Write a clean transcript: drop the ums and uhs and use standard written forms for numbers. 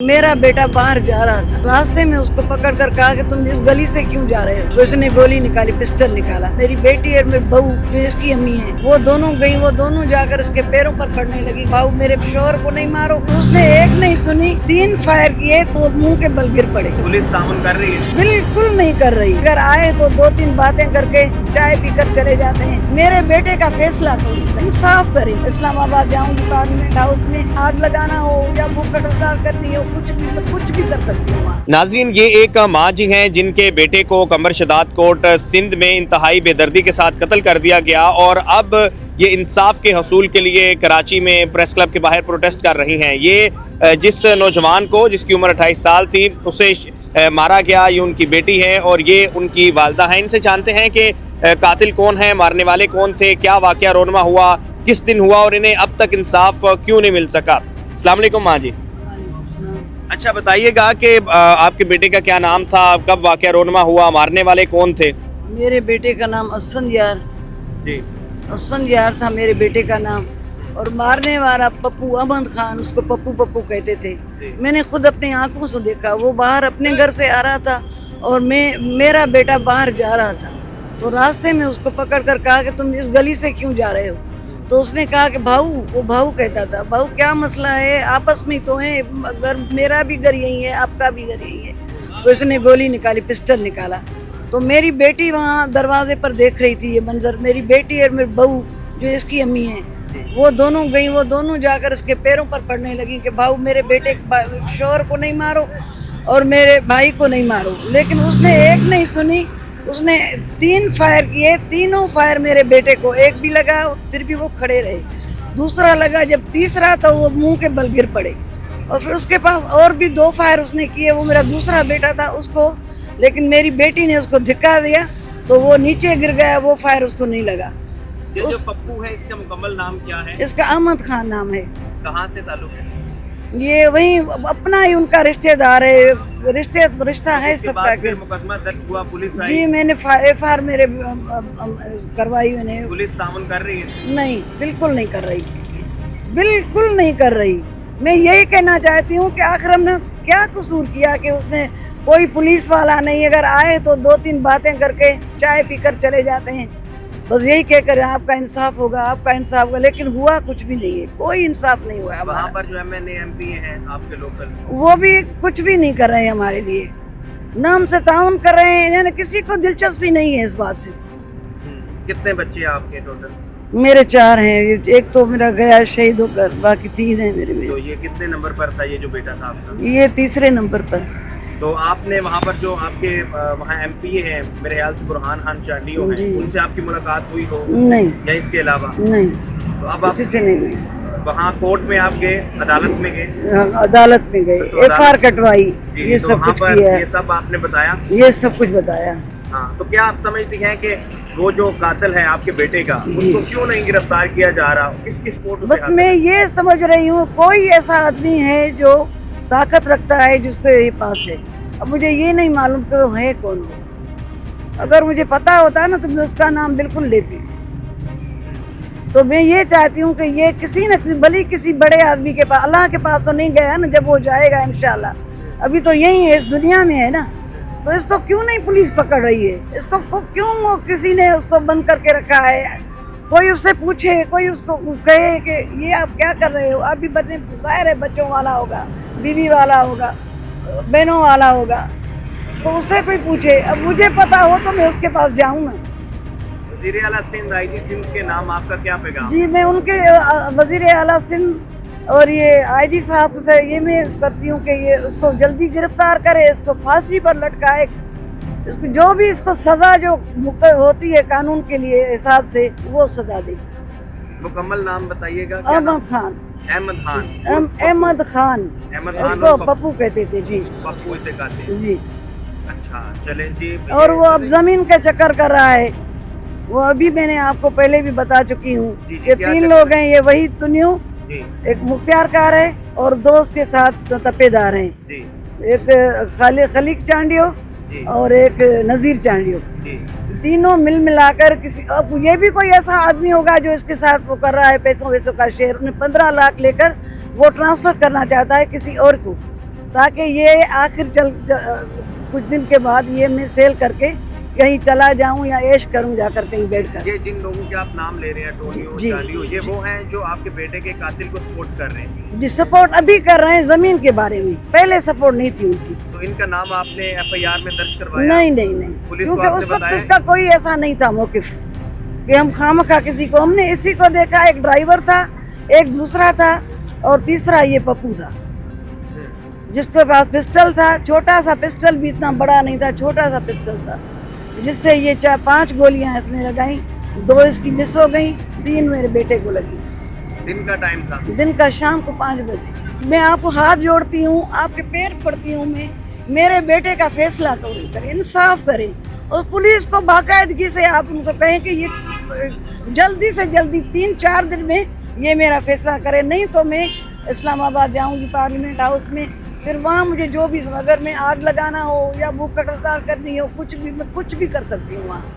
मेरा बेटा बाहर जा रहा था, रास्ते में उसको पकड़कर कहा कि तुम इस गली से क्यों जा रहे हो, तो इसने गोली निकाली, पिस्टल निकाला। मेरी बेटी और मेरी बहू जो इसकी अम्मी है वो दोनों गई, वो दोनों जाकर इसके पैरों पर पड़ने लगी, भाऊ मेरे शोहर को नहीं मारो। तो उसने एक नहीं सुनी, 3 फायर किए तो वो मुंह के बल गिर पड़े। पुलिस ताउन कर रही है? बिल्कुल नहीं कर रही। अगर आए तो 2-3 बातें करके चाय पीकर चले जाते हैं। मेरे बेटे का फैसला करो, इंसाफ करे। इस्लामाबाद जाऊंगी, पार्लियामेंट हाउस में आग लगाना हो या भूख हड़ताल करनी हो, कुछ भी कर सकती हूँ वहाँ। नाज़रीन, ये एक माँ जी हैं जिनके बेटे को कमर शदात कोट सिंध में इंतहाई बेदर्दी के साथ कत्ल कर दिया गया और अब ये इंसाफ के हसूल के लिए कराची में प्रेस क्लब के बाहर प्रोटेस्ट कर रही हैं। ये जिस नौजवान को, जिसकी उम्र 28 साल थी, उसे मारा गया, ये उनकी बेटी है और ये उनकी वालदा है। इनसे जानते हैं कि कातिल कौन है, मारने वाले कौन थे, क्या वाकया रोनमा हुआ, किस दिन हुआ और इन्हें अब तक इंसाफ क्यों नहीं मिल सका। अस्सलाम वालेकुम माँ जी। अच्छा बताइएगा कि आपके बेटे का क्या नाम था, कब वाकया रोनमा हुआ, मारने वाले कौन थे? मेरे बेटे का नाम असफंद यार जी। असफंद यार था मेरे बेटे का नाम, और मारने वाला पप्पू अहमद खान, उसको पप्पू पप्पू कहते थे। मैंने खुद अपनी आंखों से देखा, वो बाहर अपने घर से आ रहा था और मेरा बेटा बाहर जा रहा था, तो रास्ते में उसको पकड़कर कहा कि तुम इस गली से क्यों जा रहे हो, तो उसने कहा कि भाऊ, वो भाऊ कहता था, भाऊ क्या मसला है, आपस में तो है, घर मेरा भी घर यही है, आपका भी घर यही है। तो इसने गोली निकाली, पिस्टल निकाला। तो मेरी बेटी वहाँ दरवाजे पर देख रही थी ये मंजर। मेरी बेटी और मेरी बहू जो इसकी अम्मी है वो दोनों गई, वो दोनों जाकर इसके पैरों पर पड़ने लगी कि भाऊ मेरे बेटे शोहर को नहीं मारो और मेरे भाई को नहीं मारो। लेकिन उसने एक नहीं सुनी, उसने 3 फायर किए, तीनों फायर मेरे बेटे को, एक भी लगा फिर भी वो खड़े रहे, दूसरा लगा, जब तीसरा तो वो मुंह के बल गिर पड़े। और फिर उसके पास और भी 2 फायर उसने किए, वो मेरा दूसरा बेटा था उसको, लेकिन मेरी बेटी ने उसको धिक्का दिया तो वो नीचे गिर गया, वो फायर उसको नहीं लगा। जो पप्पू है, इसका मुकम्मल नाम क्या है? इसका अहमद खान नाम है। कहाँ से ताल्लुक है? ये वही अपना ही उनका रिश्तेदार है, रिश्ता है सबका। फिर मुकदमा दर्ज हुआ, पुलिस आई? जी मैंने FIR मेरे करवाई मैंने। पुलिस ताउन कर रही है? नहीं, बिल्कुल नहीं कर रही, बिल्कुल नहीं कर रही। मैं यही कहना चाहती हूँ कि आखिर हमने क्या कसूर किया कि उसने, कोई पुलिस वाला नहीं, अगर आए तो 2-3 बातें करके चाय पीकर चले जाते हैं, बस यही कहकर आपका इंसाफ होगा, आपका इंसाफ होगा। लेकिन हुआ कुछ भी नहीं है, कोई इंसाफ नहीं हुआ। वहाँ पर जो MNA MP हैं आपके लोकल, वो भी कुछ भी नहीं कर रहे हैं हमारे लिए, नाम से ताउन कर रहे हैं, यानी किसी को दिलचस्पी नहीं है इस बात से। कितने बच्चे हैं आपके टोटल? मेरे 4 हैं, एक तो मेरा गया शहीद होकर, बाकी 3 हैं मेरे में। तो ये कितने नंबर पर था, ये जो बेटा था आपका? ये 3रे नंबर पर। तो आपने वहाँ पर जो आपके वहाँ MP हैं, मेरे ख्याल से बुरहान खान चांडियो हैं, उनसे आपकी मुलाकात हुई हो? नहीं। या इसके अलावा? नहीं, तो अब आप किसी से नहीं हुई। वहाँ कोर्ट में आप गए, अदालत में गए? अदालत में गए, तो FIR कटवाई, ये तो सब कुछ किया, ये सब आपने बताया? ये सब कुछ बताया। हाँ, तो क्या आप समझती हैं कि वो जो कातिल है आपके बेटे का, उसको क्यों नहीं गिरफ्तार किया जा रहा, किसकी सपोर्ट? बस मैं ये समझ रही हूँ, कोई ऐसा आदमी है जो ताकत रखता है जिसको ये पास है। अब मुझे ये नहीं मालूम कि वो है कौन हो। अगर मुझे पता होता ना तो मैं उसका नाम बिल्कुल लेती। तो मैं ये चाहती हूँ कि ये किसी न किसी, भली किसी बड़े आदमी के पास, अल्लाह के पास तो नहीं गया ना, जब वो जाएगा इंशाल्लाह, अभी तो यही है, इस दुनिया में है ना, तो इसको क्यों नहीं पुलिस पकड़ रही है, इसको क्यों किसी ने उसको बंद करके रखा है। कोई उससे पूछे, कोई उसको कहे कि ये आप क्या कर रहे हो, आप भी बच्चे, जाहिर है बच्चों वाला होगा, बीवी वाला होगा, बहनों वाला होगा, तो उससे कोई पूछे। अब मुझे पता हो तो मैं उसके पास जाऊँ ना। वज़ीर आला सिंध, IG सिंध के नाम आपका क्या पैगाम? जी मैं उनके वज़ीर आला सिंध और ये IG साहब से ये मैं करती हूँ कि ये उसको जल्दी गिरफ्तार करे, इसको फांसी पर लटकाए, इसको जो भी इसको सजा जो होती है कानून के लिए हिसाब से, वो सजा दे। मुकम्मल नाम बताइएगा। अहमद खान। अहमद खान। अहमद खान, उसको पप्पू कहते थे। जी पप्पू इसे कहते हैं। जी। अच्छा चले जी। और वो अब जमीन का चक्कर कर रहा है, वो अभी मैंने आपको पहले भी बता चुकी हूँ कि 3 लोग हैं, ये वही तुनियो, एक मुख्तियार कार है और 2 उसके साथ तपेदार हैं, एक खलीक चांडियो और एक नजीर चांडियो। तीनों मिल मिलाकर किसी, अब ये भी कोई ऐसा आदमी होगा जो इसके साथ वो कर रहा है पैसों वैसों का शेयर, उन्हें 15 लाख लेकर वो ट्रांसफर करना चाहता है किसी और को, ताकि ये आखिर कुछ दिन के बाद ये मैं सेल करके कहीं चला जाऊं या ऐश करूं जाकर कहीं बैठकर। ये जिन लोगों के आप नाम ले रहे हैं, टोनियो, जी, चालियो, ये जी। वो हैं जो आपके बेटे के कातिल को सपोर्ट कर रहे हैं। जी, सपोर्ट अभी कर रहे हैं जमीन के बारे में, पहले सपोर्ट नहीं थी उनकी। तो इनका नाम आपने एफआईआर में दर्ज करवाया? नहीं नहीं नहीं, पुलिस को क्योंकि आपने उस वक्त बताया? उसका कोई ऐसा नहीं था मौकिफ कि हम खामखा किसी को, हमने इसी को देखा, एक ड्राइवर था, एक दूसरा था और तीसरा ये पप्पू था जिसके पास पिस्टल था, छोटा सा पिस्टल भी, इतना बड़ा नहीं था, छोटा सा पिस्टल था, जिससे ये 4-5 गोलियां इसने लगाई, 2 इसकी मिस हो गई, 3 मेरे बेटे को लगी। दिन का टाइम था। दिन का शाम को 5 बजे। मैं आपको हाथ जोड़ती हूँ, आपके पैर पड़ती हूँ, मैं मेरे बेटे का फैसला करें, इंसाफ करें और पुलिस को बाकायदगी से आप उनको कहें कि ये जल्दी से जल्दी 3-4 दिन में ये मेरा फैसला करे, नहीं तो मैं इस्लामाबाद जाऊंगी पार्लियामेंट हाउस में, फिर वहाँ मुझे जो भी, अगर मैं आग लगाना हो या भूख हड़ताल करनी हो, कुछ भी, मैं कुछ भी कर सकती हूँ वहाँ।